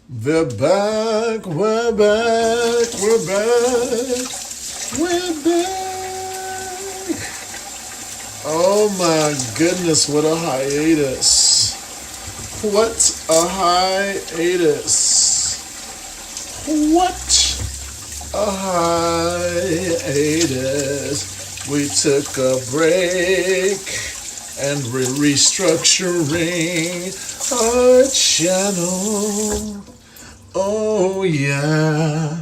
We're back, we're back, we're back, we're back. Oh my goodness, what a hiatus. What a hiatus. What a hiatus. We took a break and we're restructuring our channel. Oh yeah,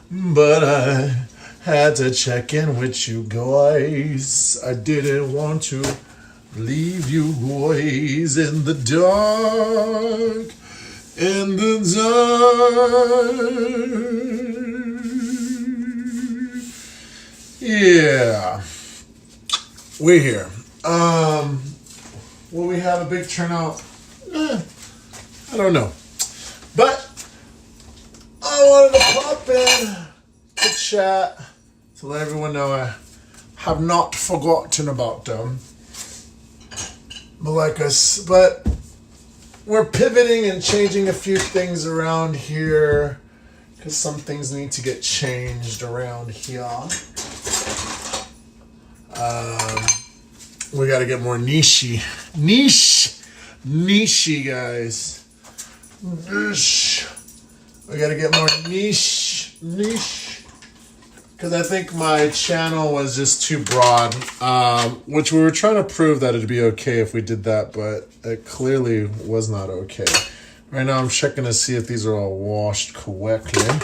but I had to check in with you guys. I didn't want to leave you boys in the dark, in the dark. Yeah, we're here. Will we have a big turnout? I don't know, but I wanted to pop in to chat to let everyone know I have not forgotten about them. But we're pivoting and changing a few things around here because some things need to get changed around here. We got to get more niche, guys. Niche. We gotta get more niche, because I think my channel was just too broad, which we were trying to prove that it'd be okay if we did that, but it clearly was not okay. Right now I'm checking to see if these are all washed correctly. I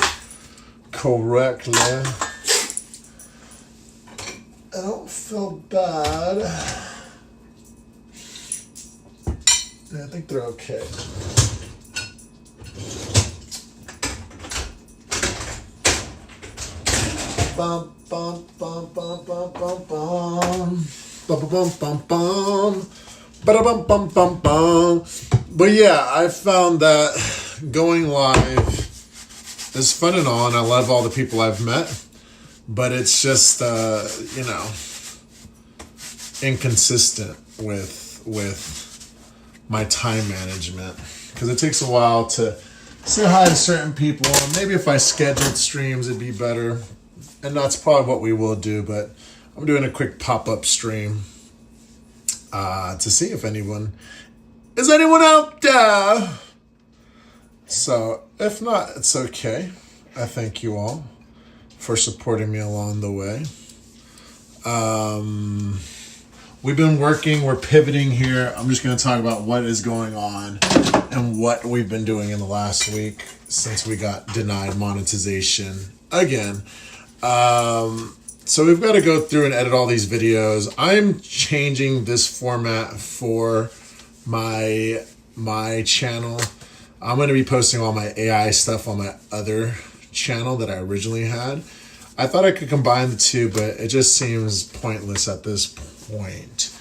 don't feel bad. Yeah, I think they're okay. Bum bum bum bum bum bum bum bum bum bum bum bum bum bum bum. But yeah, I found that going live is fun and all, and I love all the people I've met, but it's just inconsistent with my time management, because it takes a while to say hi to certain people. Maybe if I scheduled streams it'd be better. And that's probably what we will do, but I'm doing a quick pop-up stream to see if anyone out there. So if not, it's okay. I thank you all for supporting me along the way. We've been working, we're pivoting here. I'm just going to talk about what is going on and what we've been doing in the last week since we got denied monetization again. So we've got to go through and edit all these videos. I'm changing this format for my channel. I'm going to be posting all my AI stuff on my other channel that I originally had. I thought I could combine the two, but it just seems pointless at this point.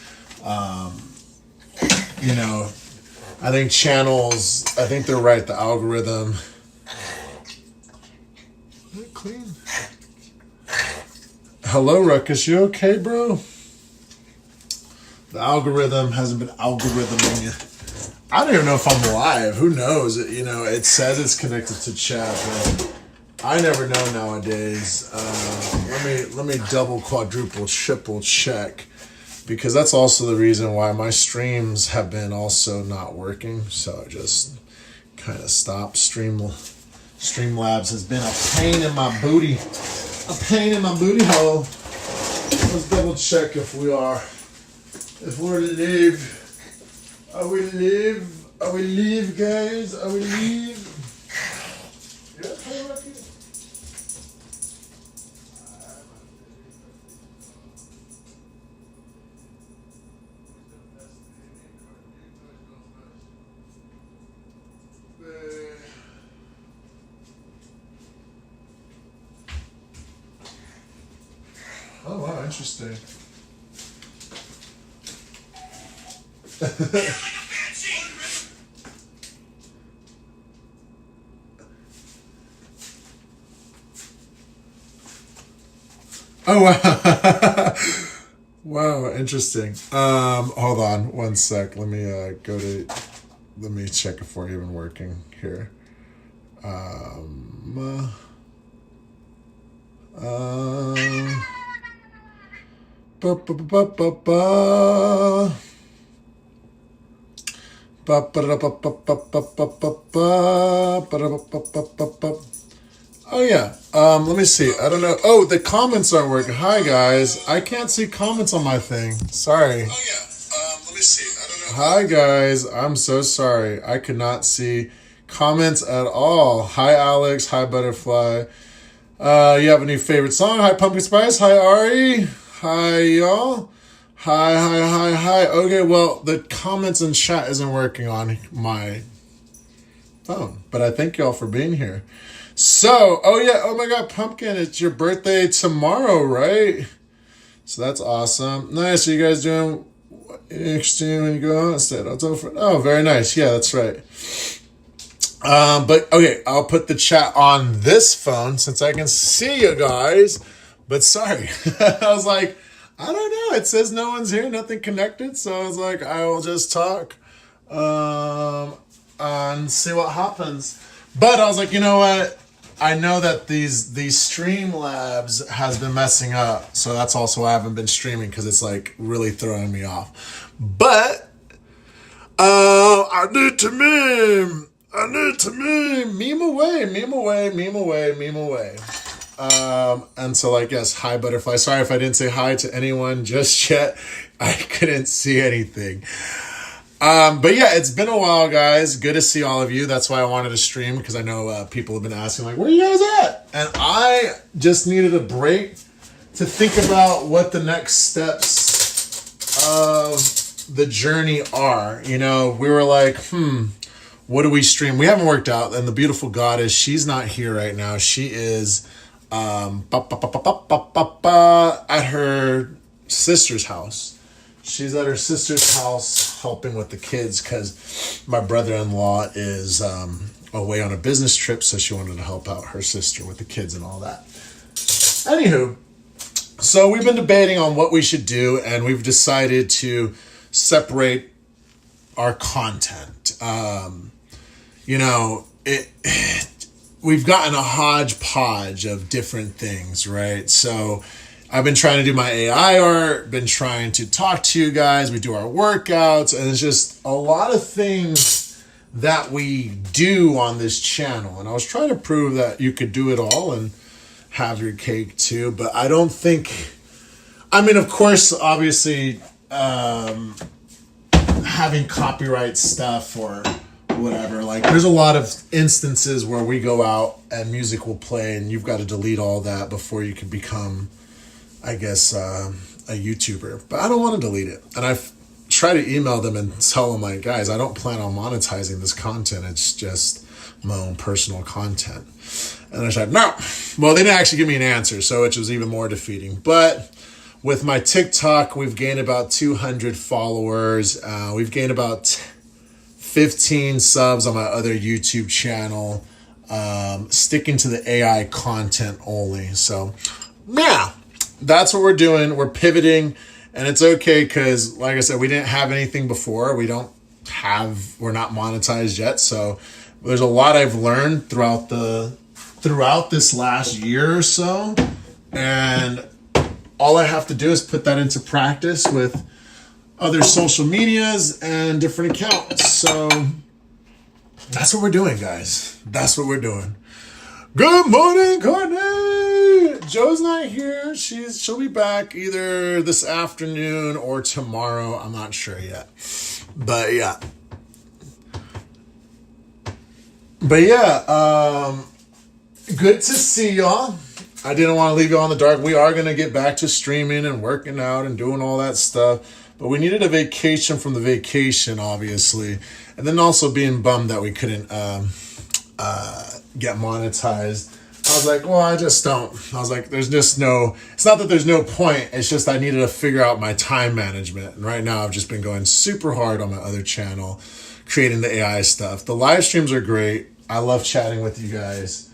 I think channels, I think they're right, the algorithm. Is it clean? Hello, Ruckus. You okay, bro? The algorithm hasn't been algorithming. I don't even know if I'm live. Who knows? It says it's connected to chat, but I never know nowadays. Let me double, quadruple, triple check, because that's also the reason why my streams have been also not working. So I just kind of stopped. Streamlabs has been a pain in my booty. A pain in my booty hole. Let's double check if we're live. Are we live? Are we live, guys? Are we live? Yeah, oh wow, interesting. Oh wow. Wow, interesting. Hold on one sec. Let me check if we're even working here. Um, ba, ba, ba, ba, ba. Oh yeah. Let me see. I don't know. Oh, the comments aren't working. Hi guys. I can't see comments on my thing. Sorry. Oh yeah. Let me see. I don't know. Hi guys. I'm so sorry. I could not see comments at all. Hi Alex. Hi Butterfly. You have a new favorite song? Hi Pumpkin Spice. Hi Ari. Hi y'all. Hi. Okay, well, the comments and chat isn't working on my phone, but I thank y'all for being here. So, oh yeah, oh my God, Pumpkin, it's your birthday tomorrow, right? So that's awesome. Nice. Are you guys doing extreme when you go outside? Oh, very nice. Yeah, that's right. But okay, I'll put the chat on this phone since I can see you guys. But sorry, I was like, I don't know. It says no one's here, nothing connected. So I was like, I will just talk and see what happens. But I was like, you know what? I know that these Streamlabs has been messing up. So that's also why I haven't been streaming, because it's like really throwing me off. But I need to meme. Meme away. And so like, yes, hi Butterfly. Sorry if I didn't say hi to anyone just yet. I couldn't see anything. But yeah, it's been a while, guys. Good to see all of you. That's why I wanted to stream, because I know people have been asking like, where are you guys at? And I just needed a break to think about what the next steps of the journey are. You know, we were like, what do we stream? We haven't worked out. And the beautiful goddess, she's not here right now. She is at her sister's house. She's at her sister's house helping with the kids, because my brother-in-law is away on a business trip, so she wanted to help out her sister with the kids and all that. Anywho, so we've been debating on what we should do, and we've decided to separate our content. You know, we've gotten a hodgepodge of different things, right? So I've been trying to do my AI art, been trying to talk to you guys. We do our workouts, and it's just a lot of things that we do on this channel. And I was trying to prove that you could do it all and have your cake too. But I don't think, I mean, of course, obviously, having copyright stuff or whatever, like there's a lot of instances where we go out and music will play and you've got to delete all that before you can become, I guess, a YouTuber. But I don't want to delete it. And I've tried to email them and tell them, like, guys, I don't plan on monetizing this content. It's just my own personal content. And I said, no. Well, they didn't actually give me an answer, so which was even more defeating. But with my TikTok, we've gained about 200 followers. We've gained about 15 subs on my other YouTube channel, sticking to the AI content only. So, yeah, that's what we're doing. We're pivoting, and it's okay because, like I said, we didn't have anything before. We're not monetized yet. So there's a lot I've learned throughout this last year or so, and all I have to do is put that into practice with other social medias and different accounts. So that's what we're doing, guys. That's what we're doing. Good morning, Courtney. Joe's not here. She'll be back either this afternoon or tomorrow. I'm not sure yet. But yeah. Good to see y'all. I didn't want to leave y'all in the dark. We are going to get back to streaming and working out and doing all that stuff. But we needed a vacation from the vacation, obviously. And then also being bummed that we couldn't get monetized. I was like, well, I just don't. I was like, there's just no, it's not that there's no point. It's just I needed to figure out my time management. And right now I've just been going super hard on my other channel, creating the AI stuff. The live streams are great. I love chatting with you guys.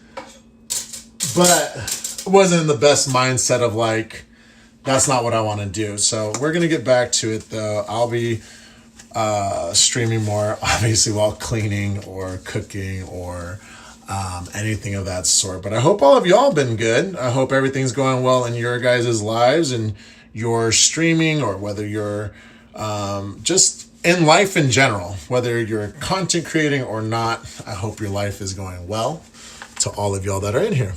But I wasn't in the best mindset of like, that's not what I want to do. So we're going to get back to it though. I'll be streaming more, obviously, while cleaning or cooking or anything of that sort. But I hope all of y'all been good. I hope everything's going well in your guys' lives and your streaming, or whether you're just in life in general, whether you're content creating or not. I hope your life is going well to all of y'all that are in here.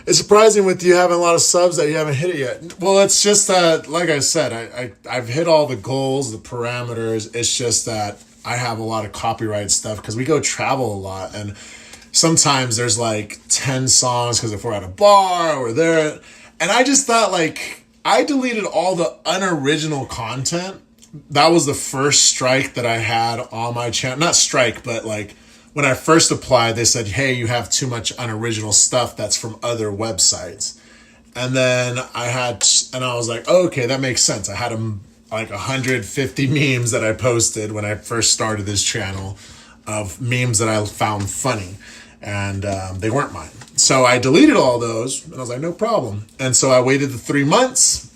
It's surprising with you having a lot of subs that you haven't hit it yet. Well, it's just that, like I said, I've hit all the goals, the parameters. It's just that I have a lot of copyright stuff because we go travel a lot, and sometimes there's like 10 songs because if we're at a bar or there. And I just thought, like, I deleted all the unoriginal content. That was the first strike that I had on my channel. Not strike, but like when I first applied, they said, hey, you have too much unoriginal stuff that's from other websites. And then I was like, oh, okay, that makes sense. I had like 150 memes that I posted when I first started this channel, of memes that I found funny, and they weren't mine. So I deleted all those, and I was like, no problem. And so I waited the 3 months,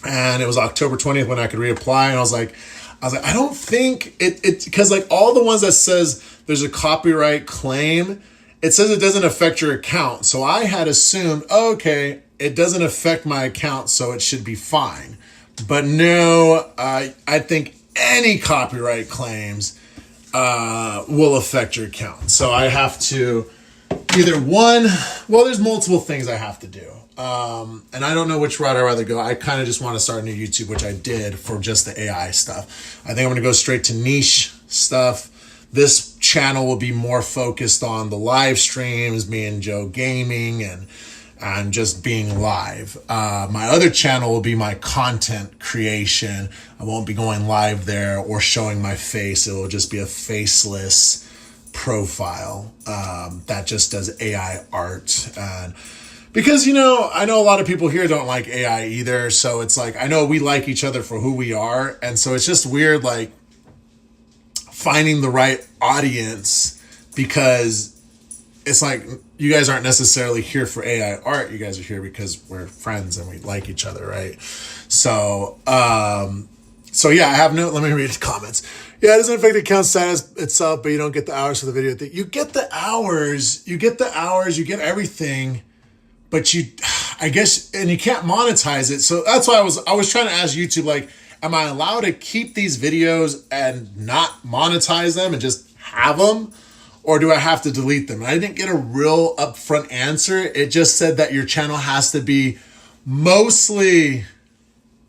and it was October 20th when I could reapply, and I was like, I don't think it because like all the ones that says there's a copyright claim, it says it doesn't affect your account. So I had assumed, okay, it doesn't affect my account, so it should be fine. But no, I think any copyright claims will affect your account. So I have to there's multiple things I have to do. And I don't know which route I'd rather go. I kind of just want to start a new YouTube, which I did for just the AI stuff. I think I'm going to go straight to niche stuff. This channel will be more focused on the live streams, me and Joe gaming, and just being live. My other channel will be my content creation. I won't be going live there or showing my face. It will just be a faceless profile that just does AI art. And because, I know a lot of people here don't like AI either. So it's like, I know we like each other for who we are. And so it's just weird, like, finding the right audience, because it's like you guys aren't necessarily here for AI art. You guys are here because we're friends and we like each other, right? So yeah, I have let me read the comments. Yeah, it doesn't affect the account status itself, but you don't get the hours for the video. You get the hours, you get everything, but I guess, and you can't monetize it. So that's why I was trying to ask YouTube, like, am I allowed to keep these videos and not monetize them and just have them? Or do I have to delete them? And I didn't get a real upfront answer. It just said that your channel has to be mostly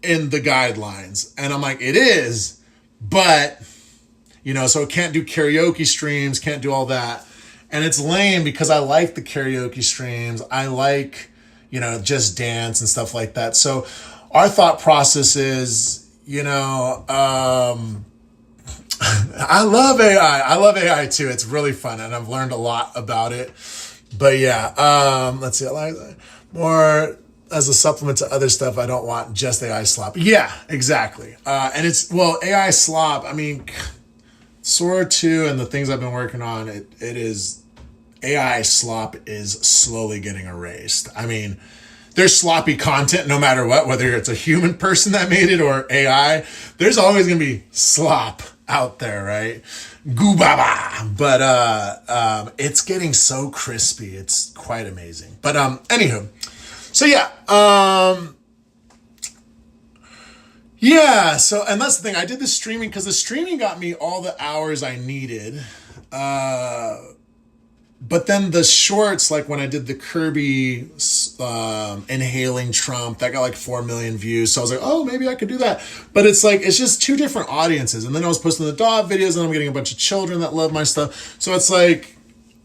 in the guidelines. And I'm like, it is, but, so it can't do karaoke streams, can't do all that. And it's lame because I like the karaoke streams. I like, just dance and stuff like that. So our thought process is, I love AI. I love AI too. It's really fun, and I've learned a lot about it. But yeah, let's see. I like that more as a supplement to other stuff. I don't want just AI slop. Yeah, exactly. And AI slop. I mean, Sora 2 and the things I've been working on, it is AI slop is slowly getting erased. I mean, there's sloppy content no matter what, whether it's a human person that made it or AI. There's always going to be slop out there, right? Goobaba. But it's getting so crispy. It's quite amazing. But anywho, so yeah. Yeah, so, and that's the thing. I did the streaming because the streaming got me all the hours I needed. But then the shorts, like when I did the Kirby inhaling Trump, that got like 4 million views. So I was like, oh, maybe I could do that. But it's like, it's just two different audiences. And then I was posting the dog videos, and I'm getting a bunch of children that love my stuff. So it's like,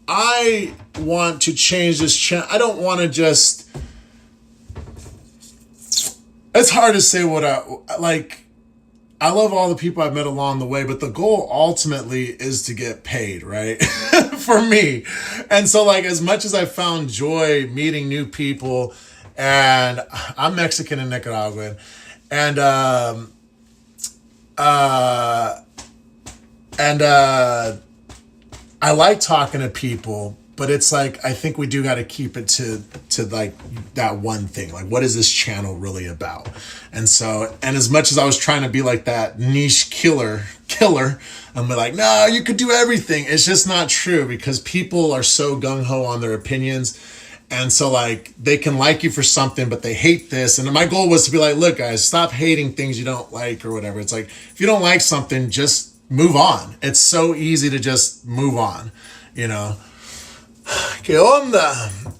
I want to change this channel. I don't want to just... It's hard to say what I love all the people I've met along the way, but the goal ultimately is to get paid, right? For me. And so, like, as much as I found joy meeting new people, and I'm Mexican and Nicaraguan, and I like talking to people, but it's like, I think we do got to keep it to like that one thing. Like, what is this channel really about? And so, and as much as I was trying to be like that niche killer, killer and be like, no, you could do everything. It's just not true because people are so gung-ho on their opinions. And so like they can like you for something, but they hate this. And my goal was to be like, look, guys, stop hating things you don't like or whatever. It's like, if you don't like something, just move on. It's so easy to just move on, you know? Que onda?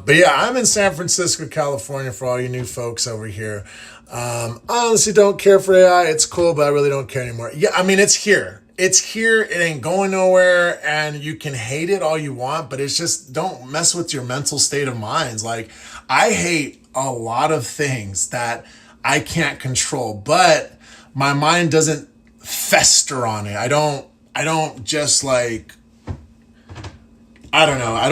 But yeah, I'm in San Francisco, California for all you new folks over here. I honestly don't care for AI. It's cool, but I really don't care anymore. Yeah, I mean, it's here. It's here. It ain't going nowhere. And you can hate it all you want, but it's just, don't mess with your mental state of minds. Like, I hate a lot of things that I can't control, but my mind doesn't fester on it. I don't just like, I don't know. I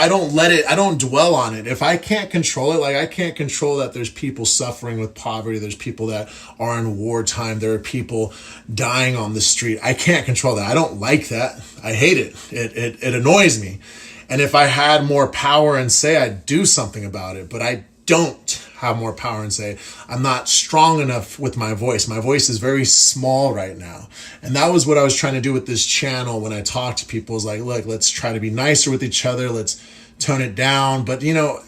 don't let it, I don't dwell on it. If I can't control it, like I can't control that there's people suffering with poverty. There's people that are in wartime. There are people dying on the street. I can't control that. I don't like that. I hate it. It annoys me. And if I had more power and say, I'd do something about it, but I don't have more power and say, I'm not strong enough with my voice. My voice is very small right now. And that was what I was trying to do with this channel when I talk to people, is like, look, let's try to be nicer with each other. Let's tone it down. But you know,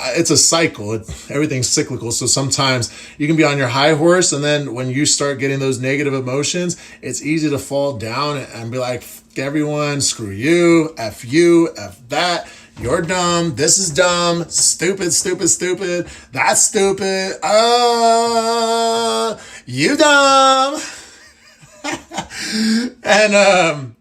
it's a cycle. Everything's cyclical. So sometimes you can be on your high horse, and then when you start getting those negative emotions, it's easy to fall down and be like, F everyone, screw you, F that. You're dumb. This is dumb. Stupid, stupid, stupid. That's stupid. You dumb. And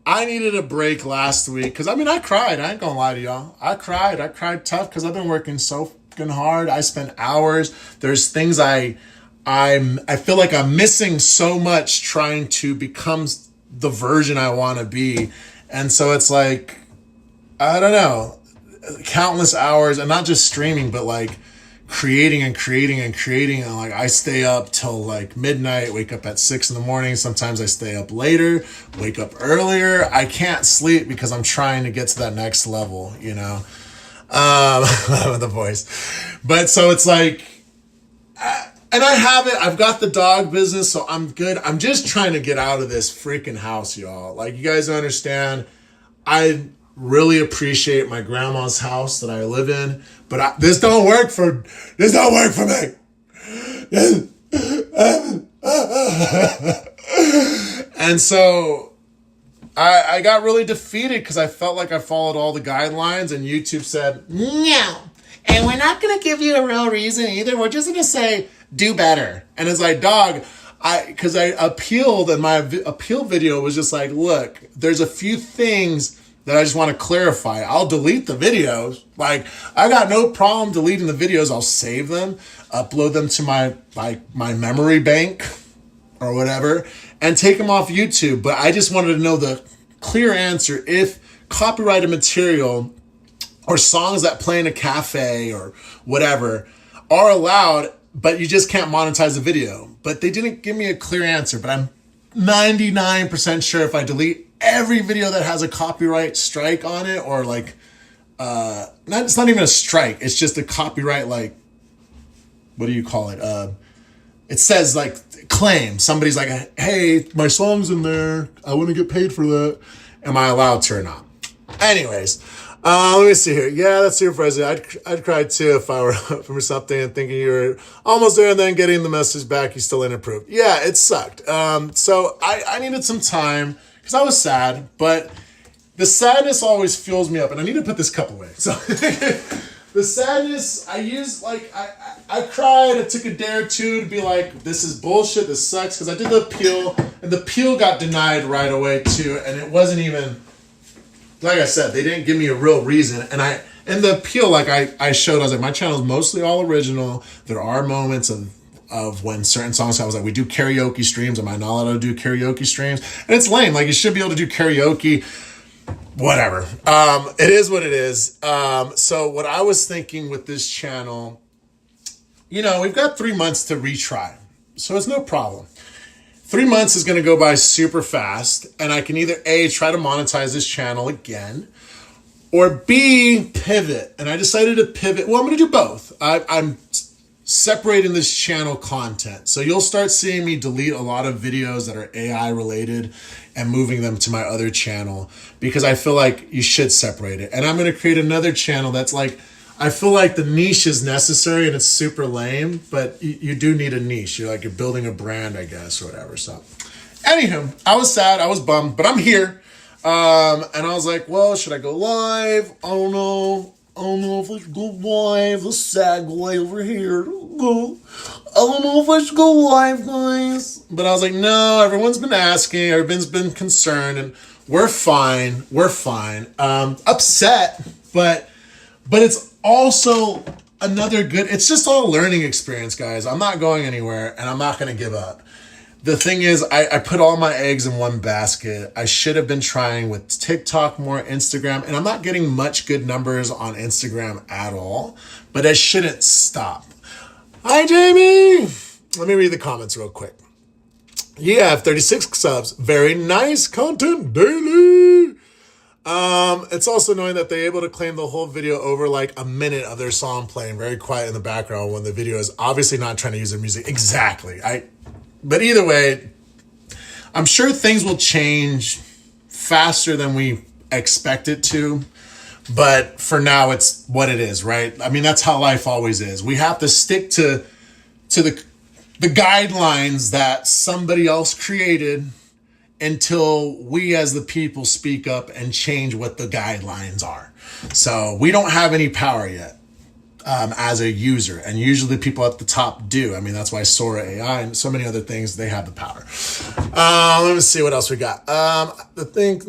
I needed a break last week because I mean I cried. I ain't gonna lie to y'all. I cried tough because I've been working so fucking hard. I spent hours. There's things I feel like I'm missing so much trying to become the version I want to be. And so it's like, I don't know, countless hours, and not just streaming, but like creating. And like I stay up till like midnight, wake up at 6 a.m. Sometimes I stay up later, wake up earlier. I can't sleep because I'm trying to get to that next level, you know, with the voice. But so it's like, and I have it. I've got the dog business, so I'm good. I'm just trying to get out of this freaking house, y'all. Like, you guys don't understand. I really appreciate my grandma's house that I live in, but this don't work for me. And so I got really defeated because I felt like I followed all the guidelines, and YouTube said, no. And we're not going to give you a real reason either. We're just going to say, do better. And it's like, dog, because I appealed, and my appeal video was just like, look, there's a few things that I just want to clarify. I'll delete the videos. Like, I got no problem deleting the videos. I'll save them, upload them to my memory bank or whatever, and take them off YouTube. But I just wanted to know the clear answer. If copyrighted material or songs that play in a cafe or whatever are allowed, but you just can't monetize the video. But they didn't give me a clear answer. But I'm 99% sure if I delete every video that has a copyright strike on it, or like, it's not even a strike. It's just a copyright, like, what do you call it? It says like claim. Somebody's like, hey, my song's in there. I want to get paid for that. Am I allowed to or not? Anyways. Let me see here. Yeah, that's your president. I'd cry too if I were from something and thinking you were almost there and then getting the message back you still didn't approve. Yeah, it sucked. So I needed some time because I was sad, but the sadness always fuels me up, and I need to put this cup away. So the sadness I used, like I cried. It took a day or two to be like, this is bullshit. This sucks, because I did the appeal, and the appeal got denied right away too, and it wasn't even. Like I said, they didn't give me a real reason. And in the appeal, like I showed, I was like, my channel is mostly all original. There are moments of when certain songs, I was like, we do karaoke streams. Am I not allowed to do karaoke streams? And it's lame. Like, you should be able to do karaoke, whatever. It is what it is. So what I was thinking with this channel, you know, we've got 3 months to retry. So it's no problem. 3 months is going to go by super fast, and I can either A, try to monetize this channel again, or B, pivot. And I decided to pivot. Well, I'm going to do both. I'm separating this channel content. So you'll start seeing me delete a lot of videos that are AI related and moving them to my other channel because I feel like you should separate it. And I'm going to create another channel that's like, I feel like the niche is necessary and it's super lame, but you do need a niche. You're building a brand, I guess, or whatever. So anywho, I was sad, I was bummed, but I'm here. And I was like, well, should I go live? I don't know if I should go live. The sad guy over here. I don't know if I should go live, guys. But I was like, no, everyone's been asking. Everyone's been concerned. And we're fine. We're fine. Upset, but it's also another good... It's just all a learning experience, guys. I'm not going anywhere, and I'm not going to give up. The thing is, I put all my eggs in one basket. I should have been trying with TikTok more, Instagram, and I'm not getting much good numbers on Instagram at all, but I shouldn't stop. Hi, Jamie. Let me read the comments real quick. You have 36 subs. Very nice content daily. It's also knowing that they're able to claim the whole video over like a minute of their song playing very quiet in the background when the video is obviously not trying to use their music. Exactly. But either way, I'm sure things will change faster than we expect it to. But for now, it's what it is, right? I mean, that's how life always is. We have to stick to the guidelines that somebody else created until we as the people speak up and change what the guidelines are. So we don't have any power yet. As a user, and usually people at the top do. I mean, that's why Sora AI and so many other things, they have the power. Let me see what else we got. The thing,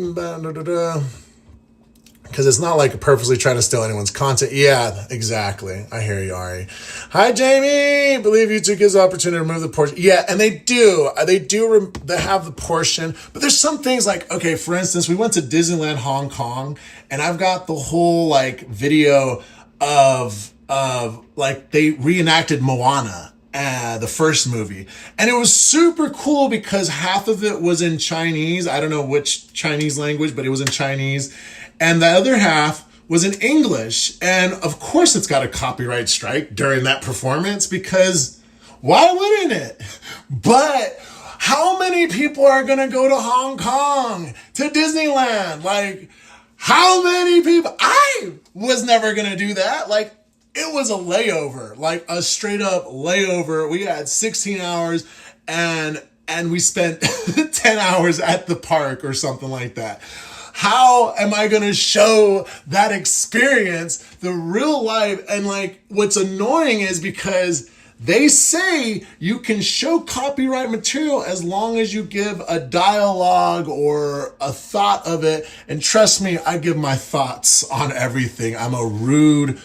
because it's not like purposely trying to steal anyone's content. Yeah, exactly. I hear you, Ari. Hi, Jamie. Believe YouTube gives the opportunity to remove the portion. Yeah, and they do. They have the portion, but there's some things like, okay, for instance, we went to Disneyland Hong Kong, and I've got the whole like video of like they reenacted Moana, the first movie. And it was super cool because half of it was in Chinese. I don't know which Chinese language, but it was in Chinese. And the other half was in English. And of course it's got a copyright strike during that performance because why wouldn't it? But how many people are going to go to Hong Kong, to Disneyland? Like, how many people? I was never going to do that. Like, it was a layover, like a straight up layover. We had 16 hours and we spent 10 hours at the park or something like that. How am I going to show that experience, the real life? And like, what's annoying is because they say you can show copyright material as long as you give a dialogue or a thought of it. And trust me, I give my thoughts on everything. I'm a rude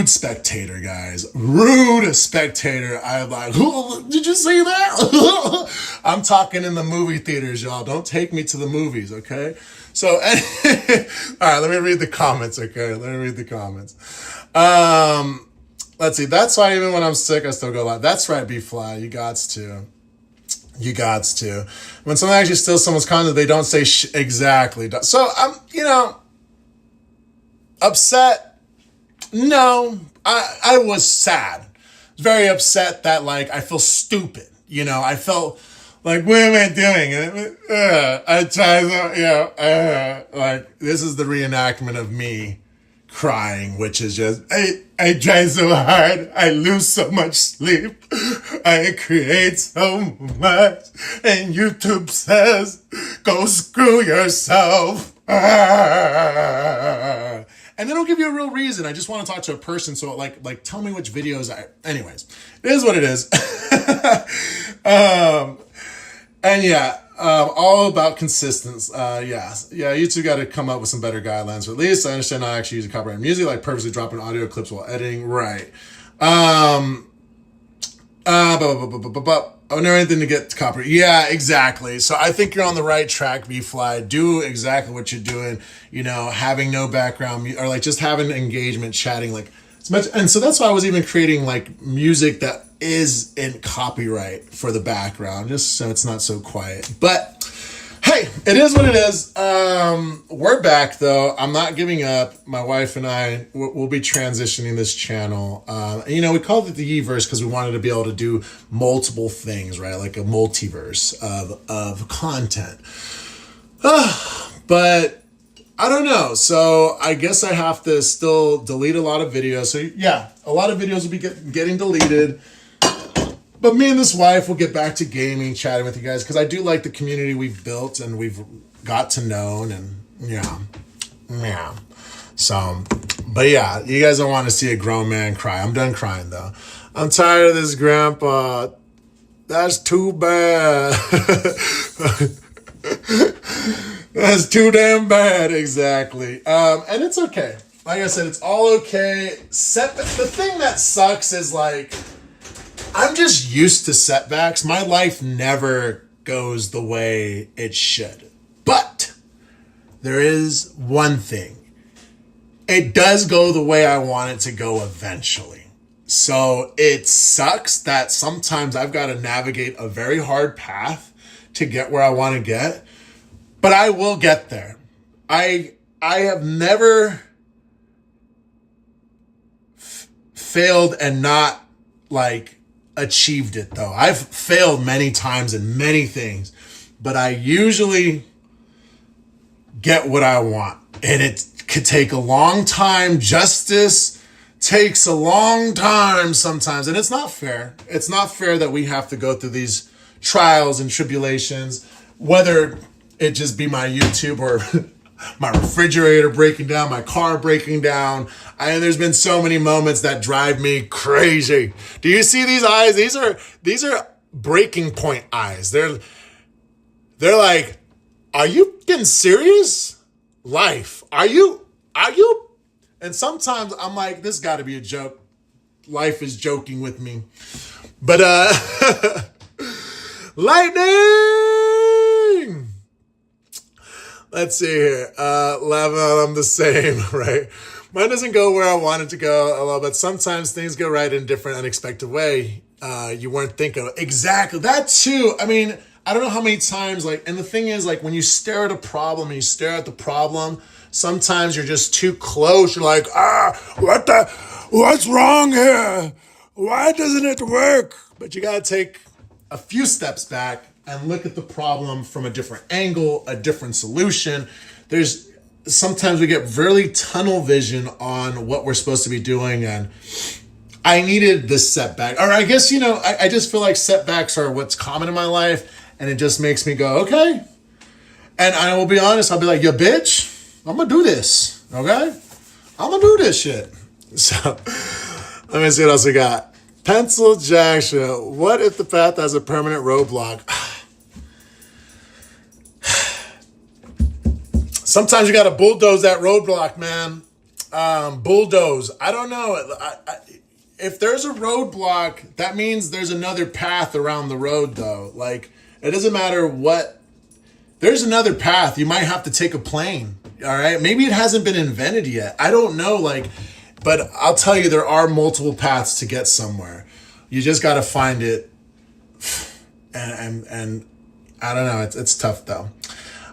spectator, guys. Rude spectator. I'm like, did you see that? I'm talking in the movie theaters, y'all. Don't take me to the movies, okay? So, all right, let me read the comments, okay? Let me read the comments. Let's see. That's why even when I'm sick, I still go live. That's right, B-Fly. You gots to. You gots to. When someone actually steals someone's content, they don't say exactly. So, I'm, upset. No, I was sad. Very upset that, like, I feel stupid. I felt like, what am I doing? I tried, like, this is the reenactment of me crying, which is just, I try so hard. I lose so much sleep. I create so much. And YouTube says, go screw yourself. And they don't give you a real reason. I just want to talk to a person. So like tell me which videos anyways, it is what it is. And yeah, all about consistency. Yeah, YouTube got to come up with some better guidelines. Or at least I understand not actually using copyrighted music, like purposely dropping audio clips while editing. Right. Oh, no, anything to get to copyright. Yeah, exactly. So I think you're on the right track, B-Fly. Do exactly what you're doing, having no background or like just having engagement, chatting like as much. And so that's why I was even creating like music that is in copyright for the background, just so it's not so quiet. But Hey, it is what it is. We're back though. I'm not giving up. My wife and I will be transitioning this channel. We called it the Yeverse because we wanted to be able to do multiple things, right? Like a multiverse of content. But I don't know. So I guess I have to still delete a lot of videos. So yeah, a lot of videos will be getting deleted. But me and this wife will get back to gaming, chatting with you guys, because I do like the community we've built and we've got to know, and yeah. So, but yeah, you guys don't want to see a grown man cry. I'm done crying though. I'm tired of this, Grandpa. That's too bad. That's too damn bad, exactly. And it's okay. Like I said, it's all okay. The thing that sucks is like, I'm just used to setbacks. My life never goes the way it should. But there is one thing. It does go the way I want it to go eventually. So it sucks that sometimes I've got to navigate a very hard path to get where I want to get. But I will get there. I have never failed and not achieved it though. I've failed many times in many things, but I usually get what I want. And it could take a long time. Justice takes a long time sometimes. And it's not fair. It's not fair that we have to go through these trials and tribulations, whether it just be my YouTube or my refrigerator breaking down, my car breaking down. There's been so many moments that drive me crazy. Do you see these eyes? These are breaking point eyes. They're like, are you getting serious? Life. Are you? And sometimes I'm like, this got to be a joke. Life is joking with me. But lightning. Let's see here. Lava, I'm the same, right? Mine doesn't go where I want it to go, but sometimes things go right in a different, unexpected way. You weren't thinking of. Exactly. That too. I mean, I don't know how many times, and the thing is, when you stare at a problem and you stare at the problem, sometimes you're just too close. You're like, what's wrong here? Why doesn't it work? But you got to take a few steps back and look at the problem from a different angle, a different solution. Sometimes we get really tunnel vision on what we're supposed to be doing, and I needed this setback. Or I guess, I just feel like setbacks are what's common in my life, and it just makes me go, okay. And I will be honest, I'll be like, yo, bitch, I'm gonna do this, okay? I'm gonna do this shit. So, let me see what else we got. Pencil Jackson, what if the path has a permanent roadblock? Sometimes you got to bulldoze that roadblock, man. Bulldoze. I don't know. If there's a roadblock, that means there's another path around the road, though. It doesn't matter what. There's another path. You might have to take a plane. All right. Maybe it hasn't been invented yet. I don't know. But I'll tell you, there are multiple paths to get somewhere. You just got to find it. And I don't know. It's tough, though.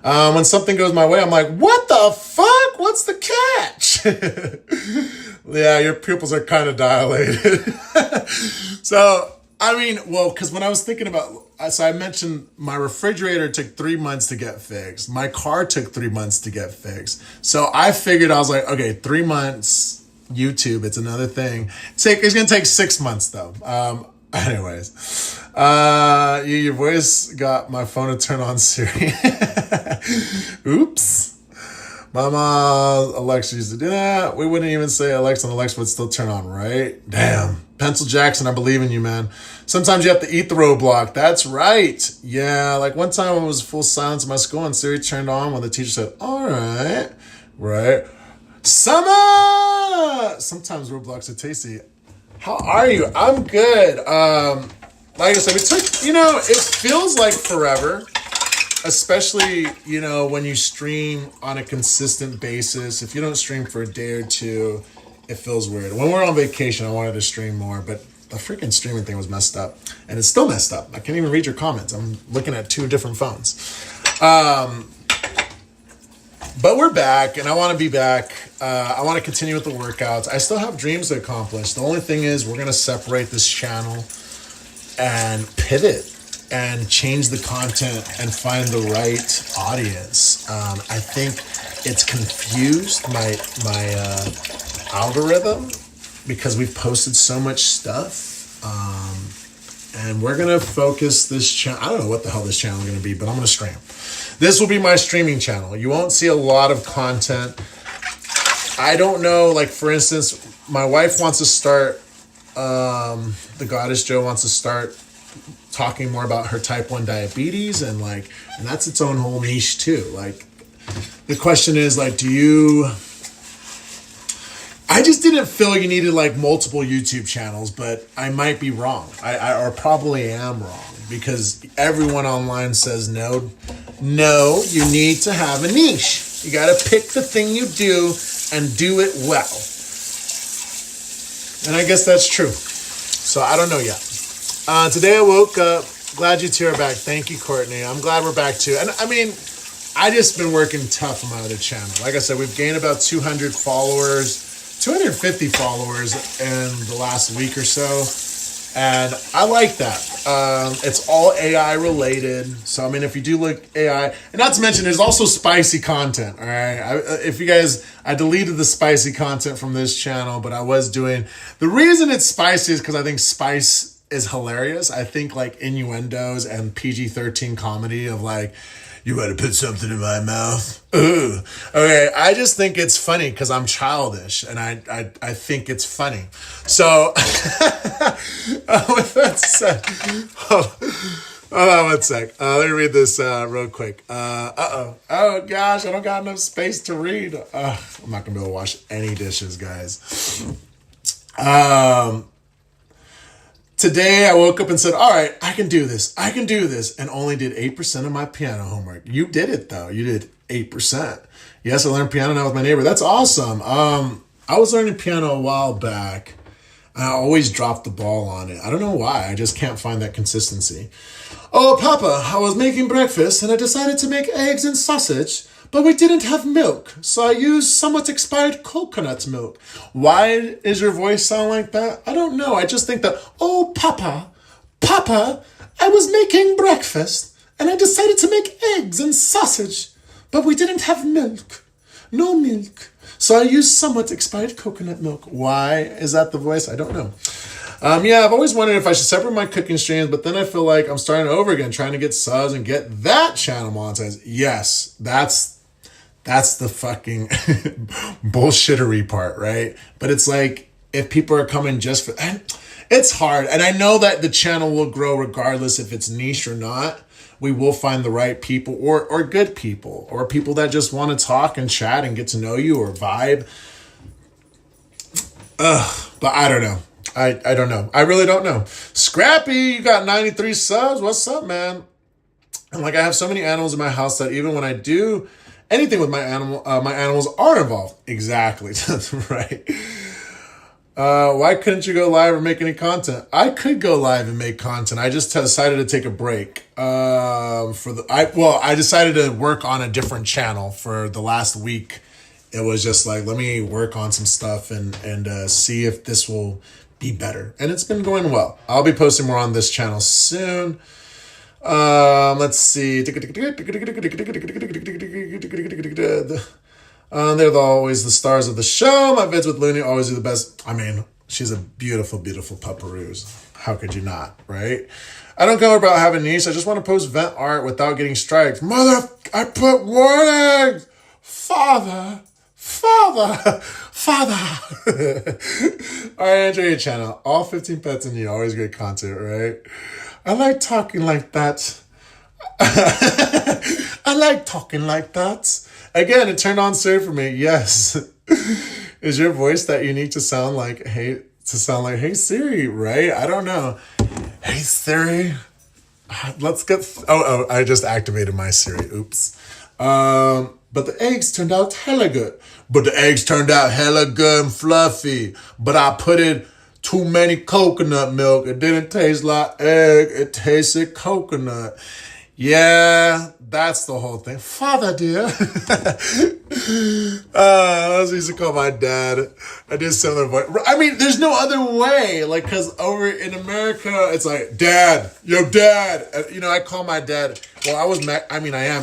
When something goes my way, I'm like, what the fuck? What's the catch? Yeah, your pupils are kind of dilated. So, because when I was thinking about, so I mentioned my refrigerator took 3 months to get fixed. My car took 3 months to get fixed. So I figured, I was like, okay, 3 months, YouTube, it's another thing. It's going to take 6 months though. Anyways, your voice got my phone to turn on Siri. Oops. Mama, Alexa used to do that. We wouldn't even say Alexa, and Alexa would still turn on, right? Damn. Pencil Jackson, I believe in you, man. Sometimes you have to eat the roadblock. That's right. Yeah, one time it was full silence in my school, and Siri turned on when the teacher said, all right. Right. Summer! Sometimes roadblocks are tasty. How are you? I'm good. Like I said, it took, it feels like forever, especially, when you stream on a consistent basis. If you don't stream for a day or two, it feels weird. When we're on vacation, I wanted to stream more, but the freaking streaming thing was messed up. And it's still messed up. I can't even read your comments. I'm looking at 2 different phones. But we're back, and I want to be back. I want to continue with the workouts. I still have dreams to accomplish. The only thing is we're going to separate this channel and pivot and change the content and find the right audience. I think it's confused my algorithm because we've posted so much stuff. And we're going to focus this channel. I don't know what the hell this channel is going to be, but I'm going to stream. This will be my streaming channel. You won't see a lot of content. I don't know, like for instance, my wife wants to start, the Goddess Joe wants to start talking more about her type 1 diabetes and that's its own whole niche too. Like the question is like, I just didn't feel you needed like multiple YouTube channels, but I might be wrong. I probably am wrong because everyone online says no, you need to have a niche. You got to pick the thing you do and do it well. And I guess that's true. So I don't know yet. Today I woke up. Glad you two are back. Thank you, Courtney. I'm glad we're back too. And I mean, I just been working tough on my other channel. Like I said, we've gained about 200 followers. 250 followers in the last week or so, and I like that. It's all AI related, so I mean, if you do look AI, and not to mention, there's also spicy content. All right, I deleted the spicy content from this channel, but I was doing. The reason it's spicy is because I think spice is hilarious. I think like innuendos and PG-13 comedy of like, you better put something in my mouth. Ooh. Okay, I just think it's funny because I'm childish and I think it's funny. So, with that said, hold on one sec. Let me read this real quick. Oh gosh, I don't got enough space to read. I'm not gonna be able to wash any dishes, guys. Today I woke up and said, all right, I can do this, and only did 8% of my piano homework. You did it though. You did 8%. Yes, I learned piano now with my neighbor. That's awesome. I was learning piano a while back. I always drop the ball on it. I don't know why. I just can't find that consistency. Oh, Papa, I was making breakfast and I decided to make eggs and sausage, but we didn't have milk, so I used somewhat expired coconut milk. Why is your voice sound like that? I don't know. I just think that, oh, Papa, I was making breakfast and I decided to make eggs and sausage, but we didn't have milk. No milk. So I used somewhat expired coconut milk. Why is that the voice? I don't know. Yeah, I've always wondered if I should separate my cooking streams, but then I feel like I'm starting over again, trying to get subs and get that channel monetized. Yes, that's the fucking bullshittery part, right? But it's like, if people are coming just for, and it's hard. And I know that the channel will grow regardless if it's niche or not. We will find the right people or good people or people that just want to talk and chat and get to know you or vibe. But I don't know. I don't know. I really don't know. Scrappy, you got 93 subs. What's up, man? And like, I have so many animals in my house that even when I do anything with my animals are involved. Exactly. That's right. Why couldn't you go live or make any content? I could go live and make content. I just decided to take a break. I decided to work on a different channel for the last week. It was just like, let me work on some stuff and see if this will be better. And it's been going well. I'll be posting more on this channel soon. Let's see. They're always the stars of the show. My vids with Looney always do the best. I mean, she's a beautiful, beautiful pupperoos. How could you not, right? I don't care about having niche. I just want to post vent art without getting strikes. Mother, I put warnings. Father. All right, enjoy your channel. All 15 pets and you. Always great content, right? I like talking like that. I like talking like that. Again, it turned on Siri for me. Yes. Is your voice that unique to sound like hey Siri, right? I don't know. Hey Siri. Let's get I just activated my Siri. Oops. But the eggs turned out hella good. And fluffy. But I put in too many coconut milk. It didn't taste like egg. It tasted coconut. Yeah, that's the whole thing. Father, dear. I was used to call my dad. I did similar voice. I mean, there's no other way. Like, because over in America, it's like, Dad, yo, Dad. You know, I call my dad. Well, I am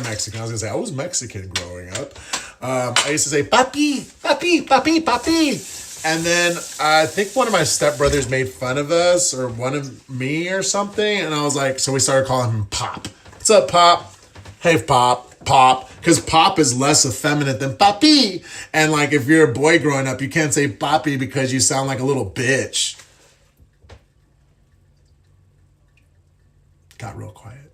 Mexican. I was going to say, I was Mexican growing up. I used to say, Papi, Papi, Papi, Papi. And then I think one of my stepbrothers made fun of us or one of me or something. And I was like, so we started calling him Pop. What's up, Pop? Hey, Pop. Pop. Because Pop is less effeminate than Papi. And like, if you're a boy growing up, you can't say Papi because you sound like a little bitch. Got real quiet.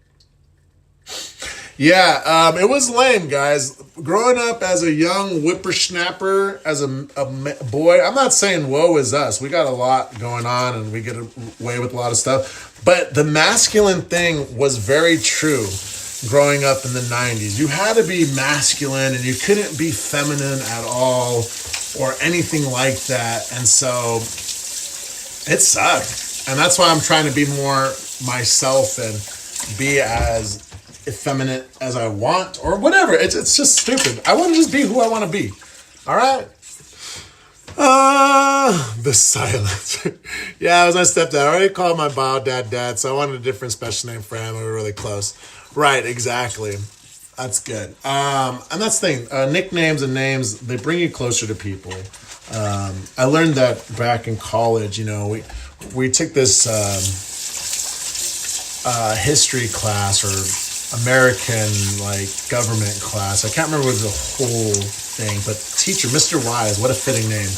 Yeah, it was lame, guys. Growing up as a young whippersnapper, as a boy, I'm not saying woe is us. We got a lot going on and we get away with a lot of stuff. But the masculine thing was very true growing up in the 90s. You had to be masculine and you couldn't be feminine at all or anything like that. And so it sucked. And that's why I'm trying to be more myself and be as effeminate as I want or whatever. It's just stupid. I want to just be who I want to be. All right. The silence. Yeah, I was my stepdad. I already called my bio dad, so I wanted a different special name for him. We were really close. Right, exactly. That's good. And that's the thing. Nicknames and names, they bring you closer to people. I learned that back in college. You know, we took this history class or American like government class. I can't remember what the whole thing, but teacher, Mr. Wise, what a fitting name.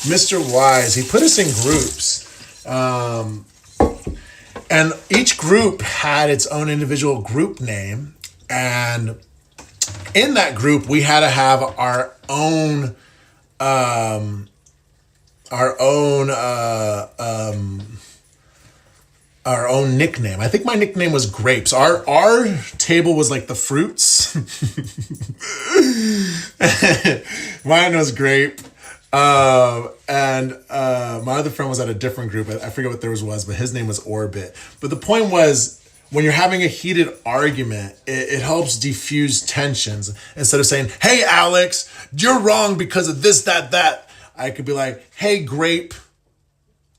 Mr. Wise, he put us in groups. And each group had its own individual group name. And in that group, we had to have our own nickname. I think my nickname was Grapes. Our table was like the fruits. Mine was Grape. And my other friend was at a different group. I forget what theirs was, but his name was Orbit. But the point was, when you're having a heated argument, it helps diffuse tensions. Instead of saying, hey, Alex, you're wrong because of this, that. I could be like, hey, Grape,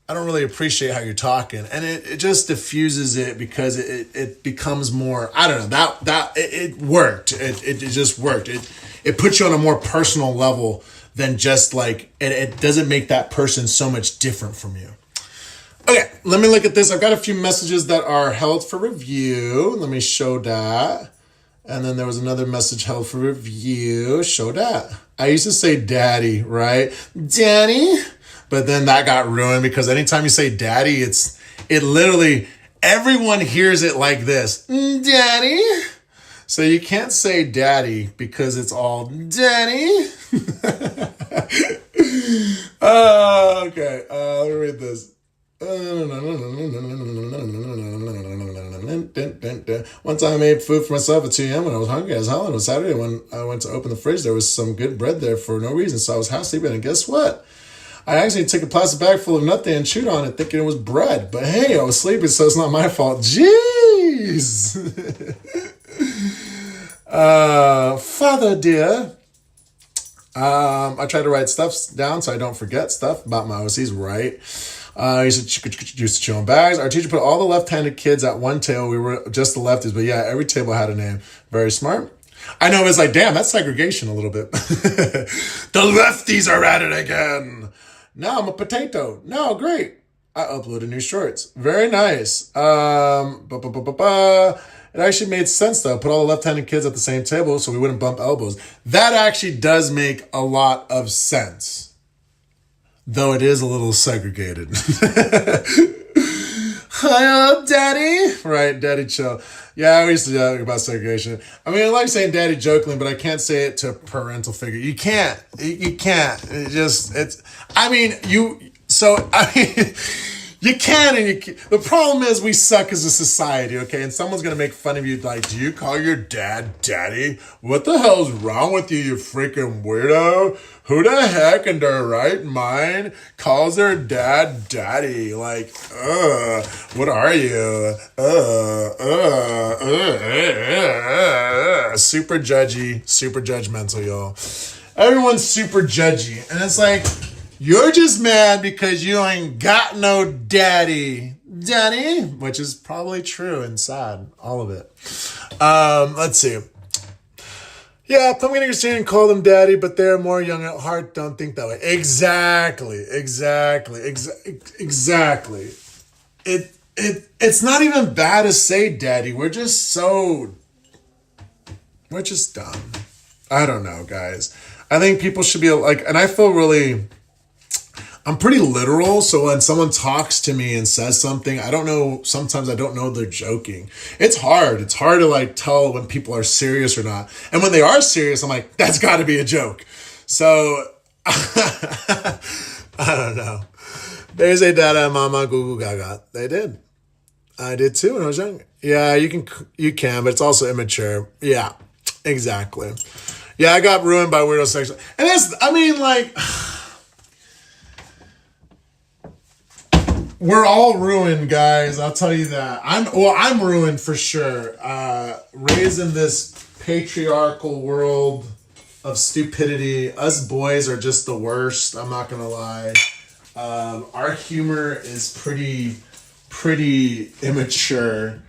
I don't really appreciate how you're talking. And it just diffuses it because it becomes more, I don't know, it worked. It just worked. It puts you on a more personal level than just like, it doesn't make that person so much different from you. Okay, let me look at this. I've got a few messages that are held for review. Let me show that. And then there was another message held for review. Show that. I used to say daddy, right? Daddy. But then that got ruined because anytime you say daddy, it literally, everyone hears it like this. Daddy. So you can't say daddy because it's all daddy. Okay, let me read this. One time I made food for myself at 2 a.m. when I was hungry as hell. And it was Saturday when I went to open the fridge. There was some good bread there for no reason. So I was half sleeping. And guess what? I actually took a plastic bag full of nothing and chewed on it thinking it was bread. But hey, I was sleeping, so it's not my fault. Jeez. Father dear. I try to write stuff down so I don't forget stuff about my OCs, right? I used to chew on bags. Our teacher put all the left-handed kids at one table. We were just the lefties, but yeah, every table had a name. Very smart. I know, it's like, damn, that's segregation a little bit. The lefties are at it again. Now I'm a potato. No, great. I uploaded new shorts. Very nice. It actually made sense though. Put all the left-handed kids at the same table so we wouldn't bump elbows. That actually does make a lot of sense. Though it is a little segregated. Hi, daddy. Right, daddy chill. Yeah, we used to joke about segregation. I mean, I like saying daddy jokingly, but I can't say it to a parental figure. You can't. You can and you can. The problem is we suck as a society, okay? And someone's gonna make fun of you like, do you call your dad daddy? What the hell's wrong with you, you freaking weirdo? Who the heck in their right mind calls their dad daddy? Like, what are you? Super judgy, super judgmental, y'all. Everyone's super judgy. And it's like, you're just mad because you ain't got no daddy. Daddy? Which is probably true and sad. All of it. Let's see. Yeah, I'm going to understand and call them daddy, but they're more young at heart. Don't think that way. Exactly. It's not even bad to say daddy. We're just dumb. I don't know, guys. I think people should be like, and I feel really, I'm pretty literal. So when someone talks to me and says something, I don't know. Sometimes I don't know they're joking. It's hard. It's hard to like tell when people are serious or not. And when they are serious, I'm like, that's got to be a joke. So I don't know. There's a dada mama goo goo gaga. They did. I did too when I was young. Yeah, you can, but it's also immature. Yeah, exactly. Yeah, I got ruined by weirdo sex. And that's, I mean, like, we're all ruined, guys. I'll tell you that. I'm ruined for sure. Raised in this patriarchal world of stupidity. Us boys are just the worst. I'm not gonna lie. Our humor is pretty immature.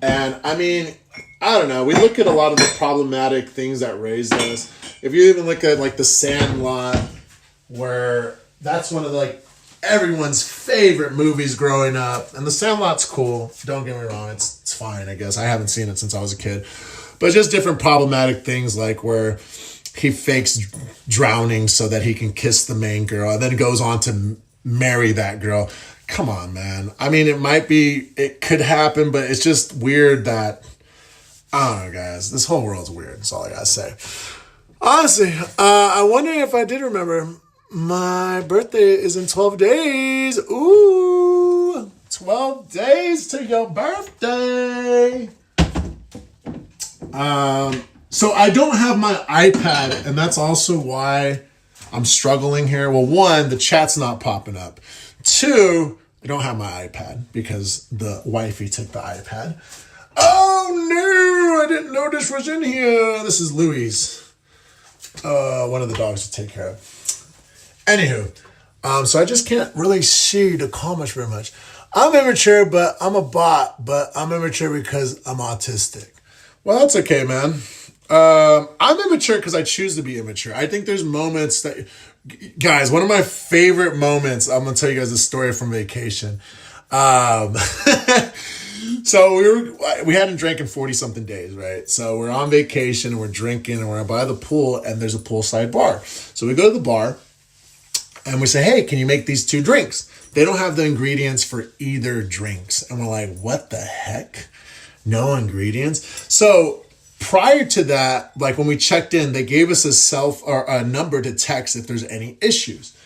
And I mean, I don't know. We look at a lot of the problematic things that raised us. If you even look at like The Sandlot, where that's one of the, like, everyone's favorite movies growing up. And The Sandlot's cool. Don't get me wrong. It's fine, I guess. I haven't seen it since I was a kid. But just different problematic things, like where he fakes drowning so that he can kiss the main girl and then goes on to marry that girl. Come on, man. I mean, it could happen, but it's just weird that, I don't know, guys. This whole world's weird. That's all I gotta say. Honestly, I'm wondering if I did remember. My birthday is in 12 days. Ooh, 12 days to your birthday. So I don't have my iPad, and that's also why I'm struggling here. Well, one, the chat's not popping up. Two, I don't have my iPad because the wifey took the iPad. Oh no, I didn't know this was in here. This is Louis. One of the dogs to take care of. Anywho, so I just can't really see the comments very much. I'm immature, but I'm a bot, but I'm immature because I'm autistic. Well, that's okay, man. I'm immature because I choose to be immature. I think there's moments that, guys, one of my favorite moments, I'm going to tell you guys a story from vacation. So we hadn't drank in 40 something days, right? So we're on vacation and we're drinking and we're by the pool and there's a poolside bar. So we go to the bar and we say, hey, can you make these two drinks? They don't have the ingredients for either drinks. And we're like, what the heck? No ingredients? So prior to that, like when we checked in, they gave us a number to text if there's any issues.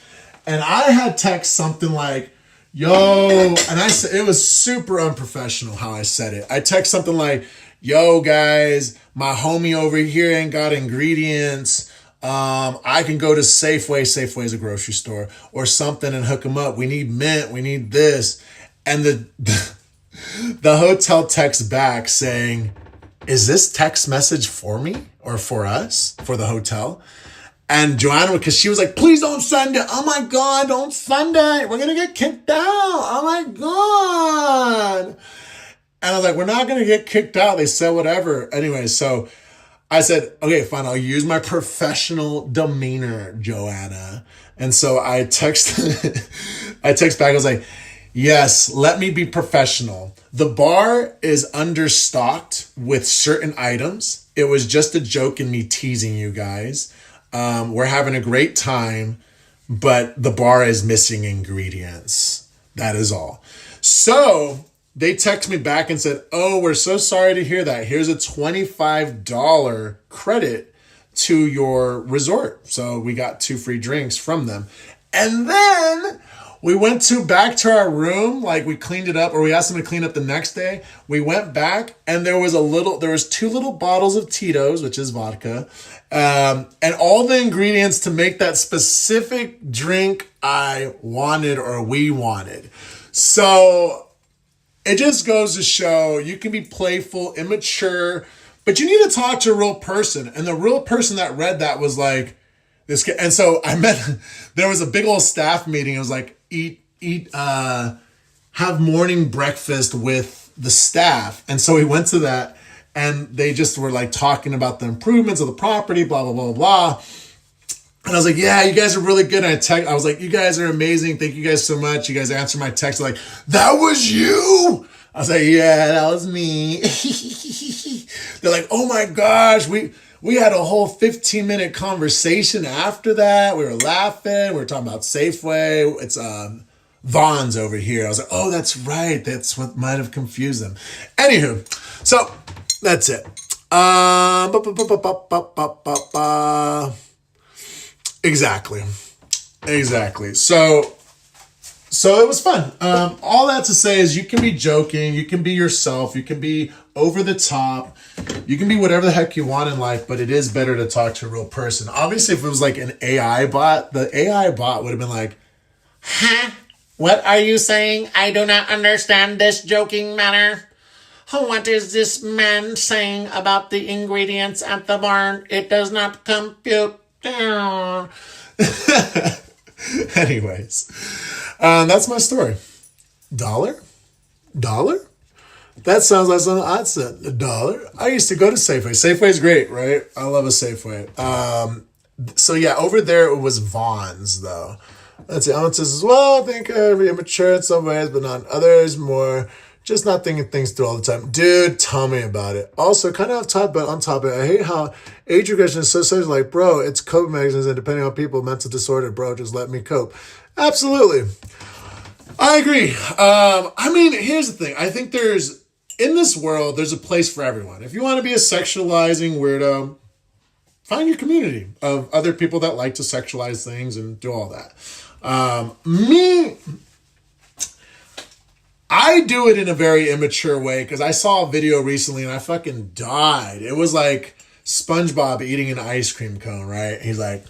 And I had text something like, yo, and I said, it was super unprofessional how I said it. I text something like, yo guys, my homie over here ain't got ingredients. I can go to Safeway. Safeway is a grocery store or something and hook them up. We need mint. We need this. And the hotel texts back saying, is this text message for me or for us, for the hotel? And Joanna, because she was like, please don't send it. Oh my God, don't send it. We're going to get kicked out. Oh my God. And I was like, we're not going to get kicked out. They said whatever. Anyway, so I said, okay, fine. I'll use my professional demeanor, Joanna. And so I text back. I was like, yes, let me be professional. The bar is understocked with certain items. It was just a joke and me teasing you guys. We're having a great time, but the bar is missing ingredients. That is all. So they text me back and said, oh, we're so sorry to hear that. Here's a $25 credit to your resort. So we got 2 free drinks from them. And then We went back to our room, like we cleaned it up, or we asked them to clean up the next day. We went back, and there was two little bottles of Tito's, which is vodka, and all the ingredients to make that specific drink I wanted or we wanted. So it just goes to show you can be playful, immature, but you need to talk to a real person. And the real person that read that was like, this kid. And so there was a big old staff meeting. It was like, have morning breakfast with the staff. And so we went to that, and they just were like talking about the improvements of the property, blah, blah, blah, blah. And I was like, yeah, you guys are really good. And I was like, you guys are amazing. Thank you guys so much. You guys answered my text. Like, that was you? I was like, yeah, that was me. They're like, oh my gosh, we had a whole 15-minute conversation after that. We were laughing. We were talking about Safeway. It's Vaughn's over here. I was like, oh, that's right. That's what might have confused them. Anywho, so that's it. Exactly. So it was fun. All that to say is you can be joking, you can be yourself, you can be over the top, you can be whatever the heck you want in life, but it is better to talk to a real person. Obviously, if it was like an AI bot, the AI bot would have been like, huh? What are you saying? I do not understand this joking manner. What is this man saying about the ingredients at the barn? It does not compute down. Anyways, that's my story. $1? That sounds like something I'd said. $1? I used to go to Safeway. Safeway's great, right? I love a Safeway. So yeah, over there it was Vaughn's though. Let's see, ounces as well. I think I'm immature in some ways, but not in others. More just not thinking things through all the time. Dude, tell me about it. Also, kind of off top, but on top of it, I hate how age regression is so social. Like, bro, it's coping mechanisms, and depending on people, mental disorder, bro, just let me cope. Absolutely. I agree. I mean, here's the thing. I think in this world, there's a place for everyone. If you want to be a sexualizing weirdo, find your community of other people that like to sexualize things and do all that. I do it in a very immature way because I saw a video recently and I fucking died. It was like SpongeBob eating an ice cream cone, right? He's like,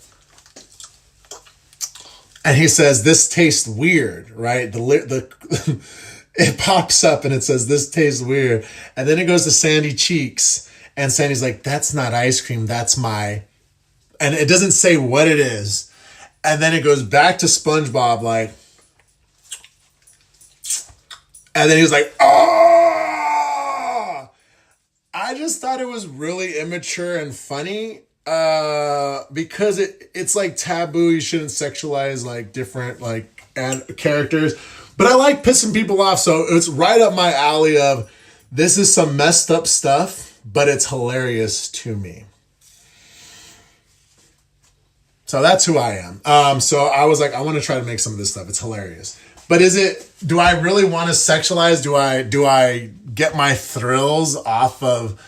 and he says, this tastes weird, right? It pops up and it says, this tastes weird. And then it goes to Sandy Cheeks and Sandy's like, that's not ice cream. That's and it doesn't say what it is. And then it goes back to SpongeBob like, and then he was like, oh! I just thought it was really immature and funny because it's like taboo. You shouldn't sexualize like different like characters. But I like pissing people off. So it's right up my alley of this is some messed up stuff, but it's hilarious to me. So that's who I am. So I was like, I want to try to make some of this stuff. It's hilarious. But do I really want to sexualize? Do I get my thrills off of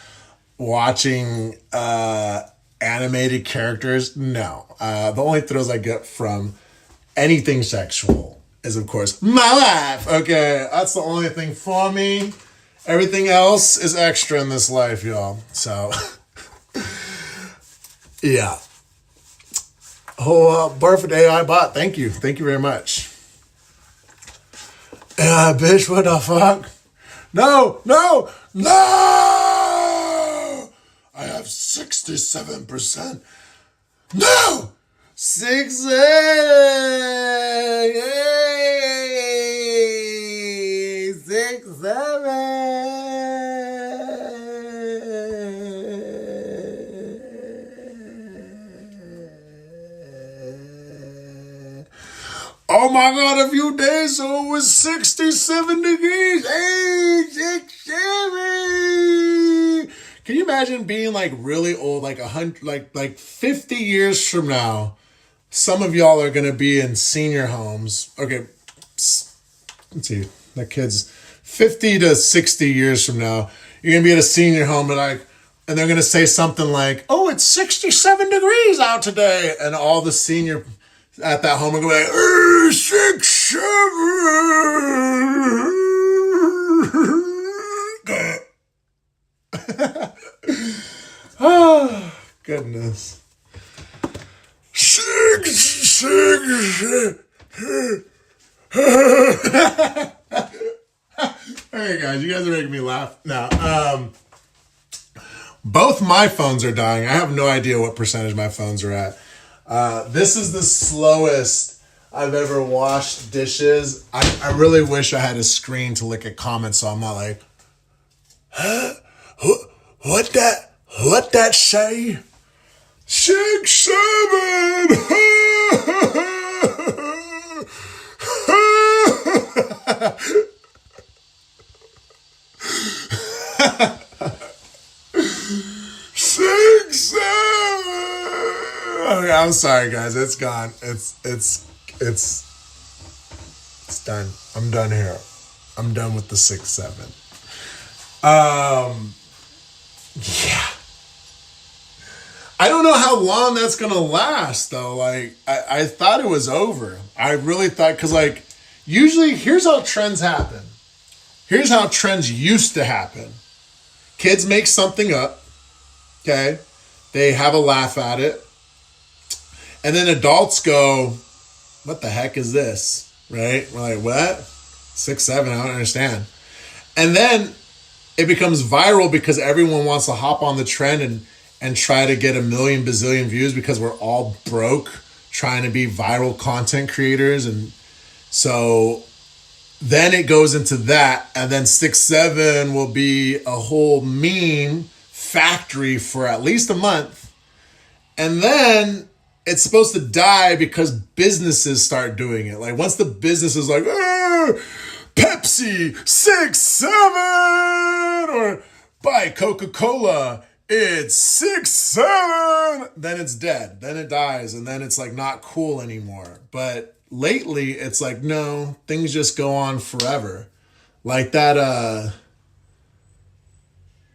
watching animated characters? No. The only thrills I get from anything sexual is, of course, my life. Okay, that's the only thing for me. Everything else is extra in this life, y'all. So, yeah. Oh, Barford AI bot, thank you. Thank you very much. Yeah, bitch, what the fuck? No! I have 67%. No! 6, 7. Oh my God, a few days ago it was 67 degrees. 67. Can you imagine being like really old, like 100, like 50 years from now? Some of y'all are going to be in senior homes. Okay, let's see, that kid's 50 to 60 years from now. You're going to be at a senior home and they're going to say something like, oh, it's 67 degrees out today. And all the senior at that home and go like, 6, 7. Oh, goodness. 6, 6. Hey guys, you guys are making me laugh now. Both my phones are dying. I have no idea what percentage my phones are at. This is the slowest I've ever washed dishes. I really wish I had a screen to look at comments so I'm not like, huh? What that say? 6, 7. Okay, I'm sorry, guys. It's gone. It's done. I'm done here. I'm done with the 6, 7. Yeah. I don't know how long that's gonna last though. Like I thought it was over. I really thought, because like usually here's how trends happen. Here's how trends used to happen. Kids make something up. Okay. They have a laugh at it. And then adults go, what the heck is this? Right? We're like, what? 6, 7, I don't understand. And then it becomes viral because everyone wants to hop on the trend and try to get a million bazillion views because we're all broke trying to be viral content creators. And so then it goes into that. And then 6, 7 will be a whole meme factory for at least a month. And then it's supposed to die because businesses start doing it. Like once the business is like, Pepsi 6, 7, or buy Coca-Cola, it's 6, 7, then it's dead. Then it dies. And then it's like not cool anymore. But lately it's like, no, things just go on forever. Like that,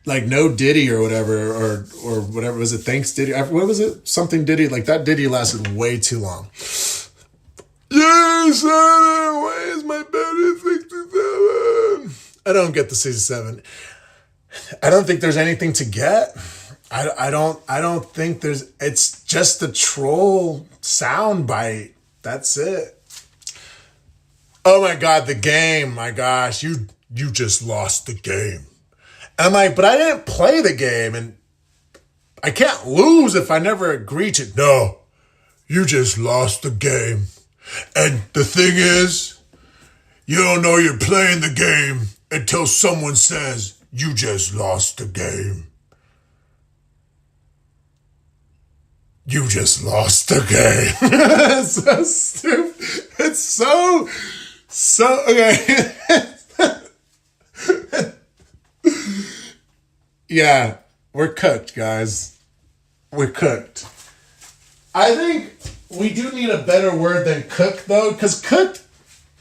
like No Diddy or whatever, or whatever, was it Thanks Diddy? What was it? Something Diddy, like that Diddy lasted way too long. Yes, why is my bed at 67? I don't get the 67. I don't think there's anything to get. I don't think there's, it's just a troll sound bite. That's it. Oh my God, the game. My gosh, you just lost the game. I'm like, but I didn't play the game and I can't lose if I never agree to. No, you just lost the game. And the thing is, you don't know you're playing the game until someone says you just lost the game. You just lost the game. It's so stupid. It's so, okay. Yeah, we're cooked, guys. We're cooked. I think we do need a better word than cooked, though, because cooked,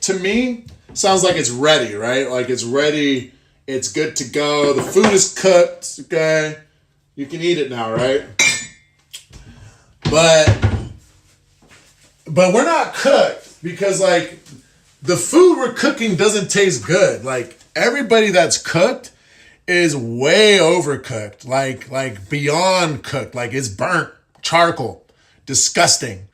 to me, sounds like it's ready, right? Like it's ready, it's good to go, the food is cooked, okay? You can eat it now, right? But we're not cooked because, like, the food we're cooking doesn't taste good. Like, everybody that's cooked is way overcooked, like beyond cooked, like it's burnt, charcoal, disgusting.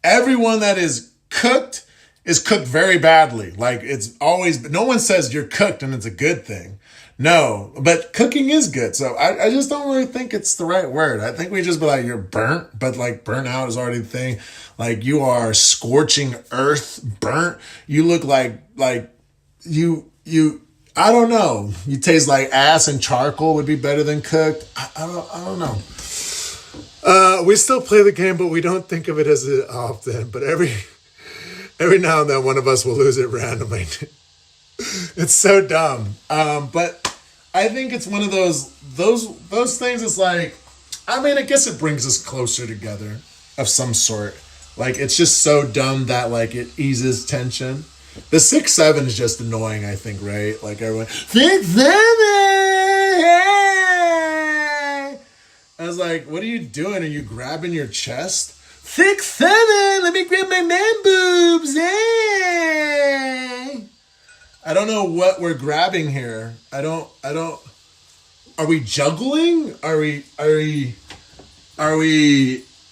Everyone that is cooked very badly. Like it's always, no one says you're cooked and it's a good thing. No, but cooking is good. So I just don't really think it's the right word. I think we just be like, you're burnt, but like burnt out is already the thing. Like you are scorching earth, burnt. You look like you, I don't know. You taste like ass and charcoal would be better than cooked. I don't know. We still play the game, but we don't think of it as often. But every now and then, one of us will lose it randomly. It's so dumb. But I think it's one of those things. It's like, I mean, I guess it brings us closer together of some sort. Like it's just so dumb that like it eases tension. The 6, 7 is just annoying, I think, right? Like everyone, 6, 7. I was like, what are you doing? Are you grabbing your chest? 6'7". Let me grab my man boobs. Hey. I don't know what we're grabbing here. I don't. Are we juggling? Are we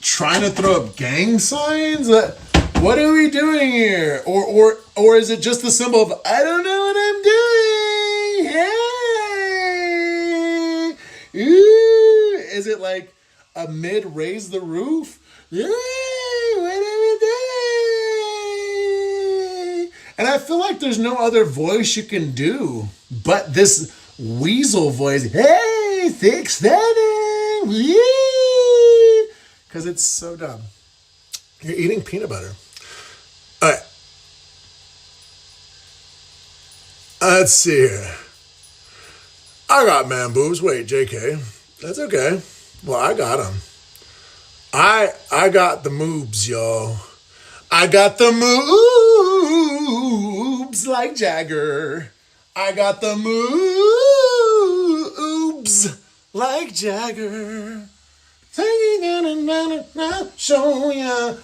trying to throw up gang signs? What are we doing here? Or is it just the symbol of I don't know what I'm doing? Hey, ooh, is it like a mid raise the roof? Yeah, what are we doing? And I feel like there's no other voice you can do but this weasel voice. Hey, 6'7", yeah, because it's so dumb. You're eating peanut butter. All right. Let's see here. I got man boobs. Wait, JK. That's okay. Well, I got them. I got the moobs, y'all. I got the moobs like Jagger. I got the moobs like Jagger. Show ya.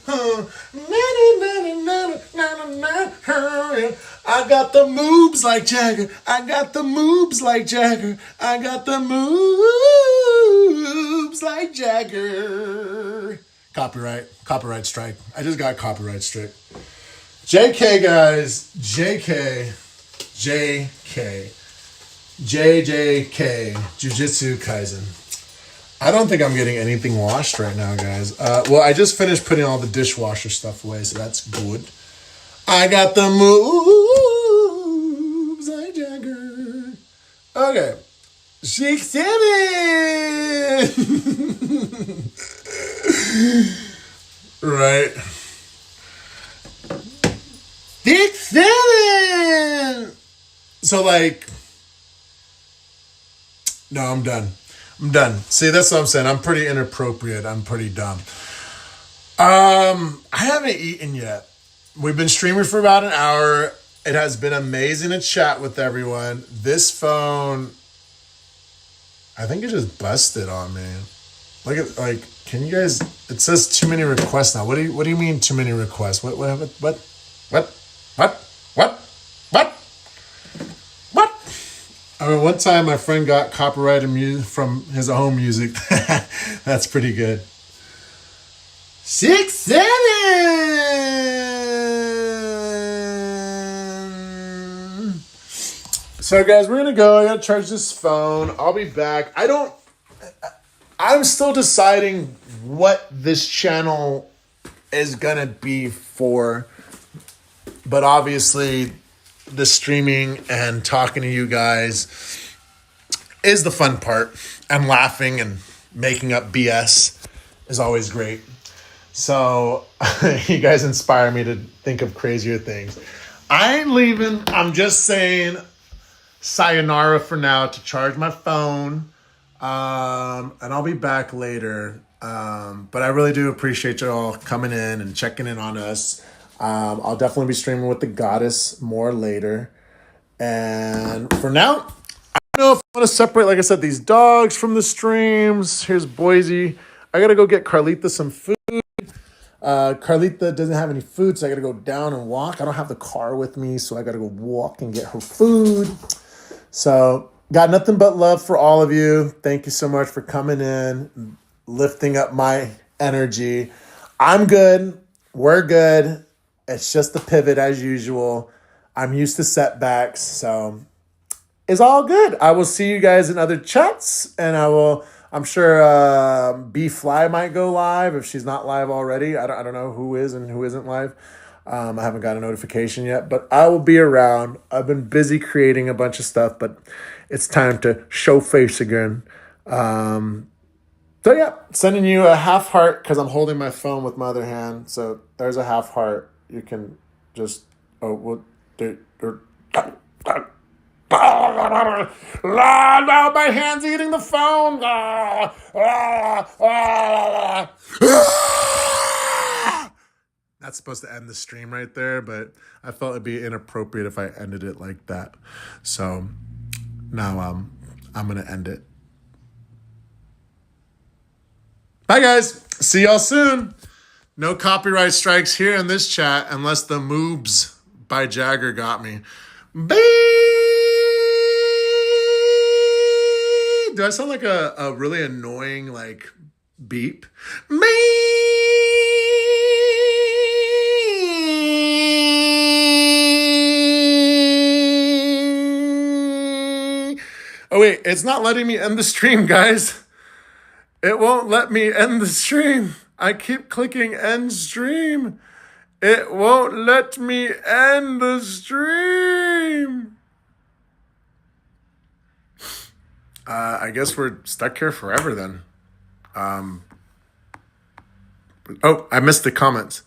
I got the moves like Jagger. I got the moves like Jagger. I got the moves like Jagger. Copyright strike. I just got copyright strike. JK, guys. JK. JJK. Jujutsu Kaisen. I don't think I'm getting anything washed right now, guys. Well, I just finished putting all the dishwasher stuff away, so that's good. I got the moves like Jagger. Okay. 6'7". Right. 6'7". So, like, no, I'm done. I'm done. See, that's what I'm saying. I'm pretty inappropriate. I'm pretty dumb. I haven't eaten yet. We've been streaming for about an hour. It has been amazing to chat with everyone. This phone, I think it just busted on me. Look at, like, can you guys? It says too many requests now. What do you mean too many requests? What? I mean, one time my friend got copyrighted music from his own music. That's pretty good. 6'7". So guys, we're gonna go. I gotta charge this phone. I'll be back. I'm still deciding what this channel is gonna be for. But obviously the streaming and talking to you guys is the fun part. And laughing and making up BS is always great. So you guys inspire me to think of crazier things. I ain't leaving. I'm just saying sayonara for now to charge my phone. And I'll be back later. But I really do appreciate you all coming in and checking in on us. I'll definitely be streaming with the goddess more later. And for now, I don't know if I want to separate, like I said, these dogs from the streams. Here's Boise. I got to go get Carlita some food. Carlita doesn't have any food, so I got to go down and walk. I don't have the car with me, so I got to go walk and get her food. So got nothing but love for all of you. Thank you so much for coming in, lifting up my energy. I'm good. We're good. It's just the pivot as usual. I'm used to setbacks, so it's all good. I will see you guys in other chats, and I'm sure B Fly might go live if she's not live already. I don't know who is and who isn't live. I haven't got a notification yet, but I will be around. I've been busy creating a bunch of stuff, but it's time to show face again. So yeah, sending you a half heart because I'm holding my phone with my other hand. So there's a half heart. You can just now my hand's eating the phone. That's supposed to end the stream right there, but I felt it'd be inappropriate if I ended it like that. So now I'm gonna end it. Bye guys. See y'all soon. No copyright strikes here in this chat unless the moobs by Jagger got me. Beep! Do I sound like a really annoying, like, beep? Beep! Oh, wait, it's not letting me end the stream, guys. It won't let me end the stream. I keep clicking end stream. It won't let me end the stream. I guess we're stuck here forever then. Oh, I missed the comments.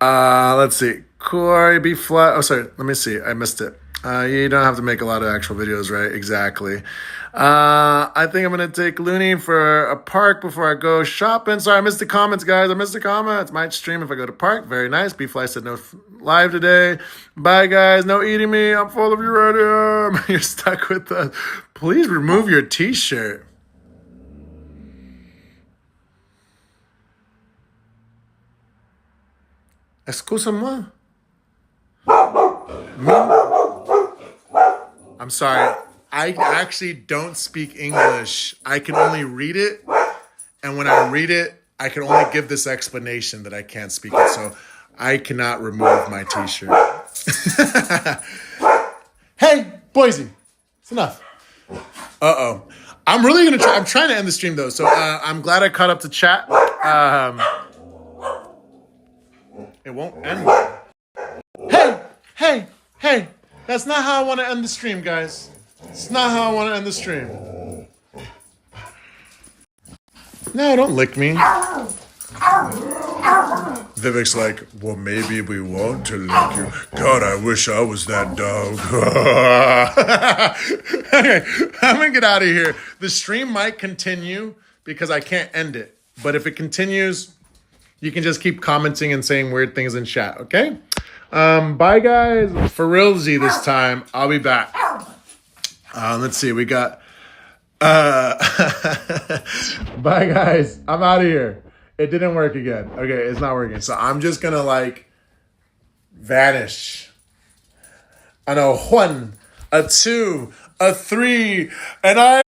Let's see. Corey, be flat. Oh, sorry. Let me see. I missed it. You don't have to make a lot of actual videos, right? Exactly. I think I'm going to take Looney for a park before I go shopping. Sorry, I missed the comments, guys. I missed the comments. Might stream if I go to park. Very nice. B-Fly said no live today. Bye, guys. No eating me. I'm full of uranium. You're stuck with us. Please remove your t-shirt. Excuse-moi. I'm sorry. I actually don't speak English. I can only read it. And when I read it, I can only give this explanation that I can't speak it. So I cannot remove my t-shirt. Hey, Boise. It's enough. Uh-oh. I'm really going to try. I'm trying to end the stream, though. So I'm glad I caught up to chat. It won't end. Hey. That's not how I want to end the stream, guys. It's not how I want to end the stream. No, don't lick me. Vivek's like, well, maybe we want to lick you. God, I wish I was that dog. Okay, I'm going to get out of here. The stream might continue because I can't end it. But if it continues, you can just keep commenting and saying weird things in chat, okay? Bye, guys. For realsy this time. I'll be back. Let's see. We got... Bye, guys. I'm out of here. It didn't work again. Okay, it's not working. So I'm just going to, like, vanish. On a 1, a 2, a 3, and I